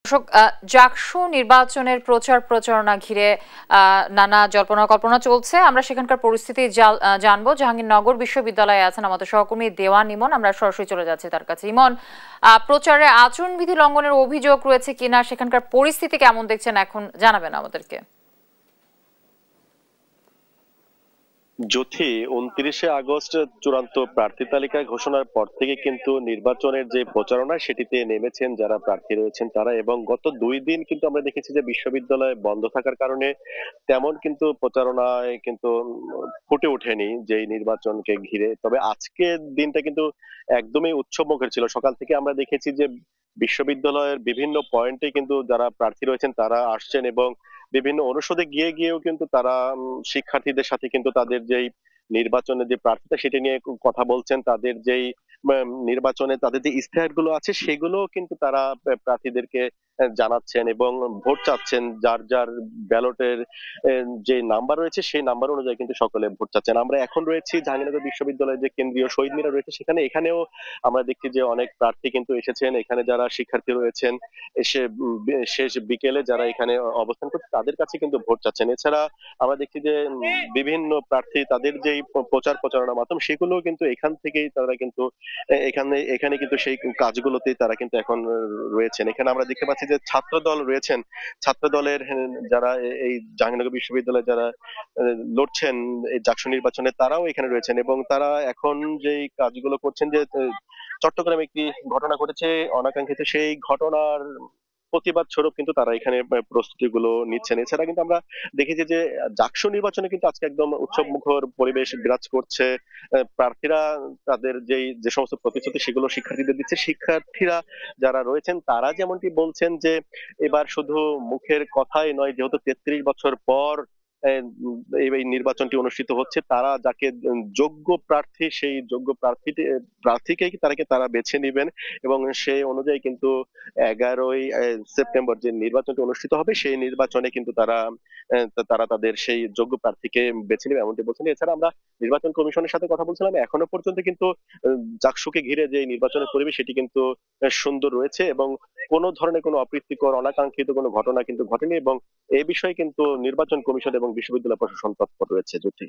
দর্শক, জাকসু নির্বাচনের প্রচার প্রচারণা ঘিরে নানা জল্পনা কল্পনা চলছে। আমরা সেখানকার পরিস্থিতি জানবো। জাহাঙ্গীরনগর বিশ্ববিদ্যালয়ে আছেন আমাদের সহকর্মী দেওয়ান ইমন। আমরা সরাসরি চলে যাচ্ছি তার কাছে। ইমন, প্রচারে আচরণবিধি লঙ্ঘনের অভিযোগ রয়েছে কিনা, সেখানকার পরিস্থিতি কেমন দেখছেন এখন জানাবেন আমাদেরকে। জ্যোতি, 29শে আগস্ট চূড়ান্ত প্রার্থী তালিকা ঘোষণার পর থেকে কিন্তু নির্বাচনের যে প্রচারণা সেটিতে নেমেছেন যারা প্রার্থী রয়েছেন তারা, এবং গত 2 দিন কিন্তু আমরা দেখেছি যে বিশ্ববিদ্যালয় বন্ধ থাকার কারণে তেমন কিন্তু প্রচারণায় কিন্তু ফুটে ওঠেনি যে নির্বাচনকে ঘিরে। তবে আজকের দিনটা কিন্তু একদমই উৎসবমুখর ছিল। সকাল থেকে আমরা দেখেছি যে বিশ্ববিদ্যালয়ের বিভিন্ন পয়েন্টে কিন্তু যারা প্রার্থী রয়েছেন তারা আসছেন, এবং বিভিন্ন অনুষদে গিয়েও কিন্তু তারা শিক্ষার্থীদের সাথে কিন্তু তাদের যেই নির্বাচনের যে প্রার্থীতা সেটা নিয়ে কথা বলছেন। তাদের যেই নির্বাচনে তাদের যে ইশতেহার গুলো আছে সেগুলো কিন্তু তারা প্রার্থীদেরকে জানাচ্ছেন এবং ভোট চাচ্ছেন। যার যার ব্যালটের যে নাম্বার রয়েছে সেই নাম্বার অনুযায়ী কিন্তু সকলে ভোট চাচ্ছেন। আমরা এখন রয়েছি জাহাঙ্গীরনগর বিশ্ববিদ্যালয়ের যে কেন্দ্রীয় শহীদ মিনার রয়েছে এখানেও আমরা দেখছি যে অনেক প্রার্থী কিন্তু এসেছেন। এখানে যারা শিক্ষার্থী রয়েছেন এসে শেষ বিকেলে যারা এখানে অবস্থান করছে তাদের কাছে কিন্তু ভোট চাচ্ছেন। এছাড়া আমরা দেখছি যে বিভিন্ন প্রার্থী তাদের যেই প্রচার প্রচারণা মাধ্যম সেগুলো কিন্তু এখান থেকেই তারা কিন্তু এখানে এখানে কিন্তু সেই কাজগুলোতেই তারা কিন্তু এখন রয়েছেন। এখানে আমরা দেখতে পাচ্ছি যে ছাত্র দল রয়েছেন। ছাত্র দলের যারা এই জাহাঙ্গীরনগর বিশ্ববিদ্যালয়ে যারা লড়ছেন এই জাকসু নির্বাচনে তারাও এখানে রয়েছেন, এবং তারা এখন যেই কাজগুলো করছেন যে চট্টগ্রামে একটি ঘটনা ঘটেছে অনাকাঙ্ক্ষিত, সেই ঘটনার প্রতিবাদ স্বরূপ কিন্তু তারা এখানে প্রস্তুতি গুলো নিচ্ছেন। এছাড়া কিন্তু আমরা দেখেছি যে জাকসু নির্বাচনে কিন্তু আজকে একদম উৎসব মুখর পরিবেশ বিরাজ করছে। প্রার্থীরা তাদের যে সমস্ত প্রতিশ্রুতি সেগুলো শিক্ষার্থীদের দিচ্ছে। শিক্ষার্থীরা যারা রয়েছেন তারা যেমনটি বলছেন যে এবার শুধু মুখের কথাই নয়, যেহেতু 33 বছর পর এই নির্বাচনটি অনুষ্ঠিত হচ্ছে, তারা যাকে যোগ্য প্রার্থী সেই যোগ্য প্রার্থীকেই তারা বেছে নিবেন, এবং সেই অনুযায়ী কিন্তু 11ই সেপ্টেম্বর যে নির্বাচনটি অনুষ্ঠিত হবে সেই নির্বাচনে কিন্তু তারা তাদের সেই যোগ্য প্রার্থীকে বেছে নেবে এমনটি বলছেন। এছাড়া আমরা নির্বাচন কমিশনের সাথে কথা বলছিলাম, এখনো পর্যন্ত কিন্তু জাকসুকে ঘিরে যে নির্বাচনের পরিবেশ সেটি কিন্তু সুন্দর রয়েছে, এবং কোনো ধরনের কোনো অপ্রীতিকর অনাকাঙ্ক্ষিত কোনো ঘটনা কিন্তু ঘটেনি, এবং এই বিষয়ে কিন্তু নির্বাচন কমিশন এবং বিশ্ববিদ্যালয় প্রশাসন তৎপর রয়েছে। জ্যোতি।